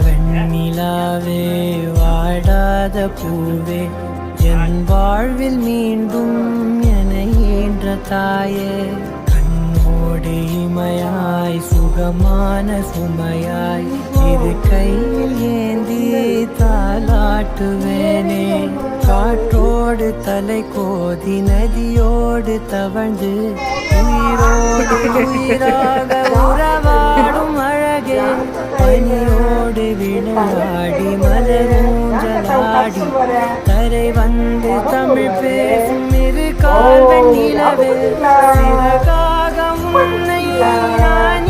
வெண்ணிலாவே வாடாத பூவே என் வாழ்வில் மீண்டும் என ஈன்ற தாயே கண்ணோடு இமையாய் சுகமான சுமையாய் இது கையில் ஏந்தி தாலாட்டுவேனே காற்றோடு தலை கோதி நதியோடு தவழ்ந்து உயிரோடு உயிராக உறவாடும் அழகே பனியோடு விளையாடி மலரூஞ்சலாடி தரை வந்து தமிழ் பேசும் இரு கால் வெண்ணிலவே சிறகாக உன்னை நான்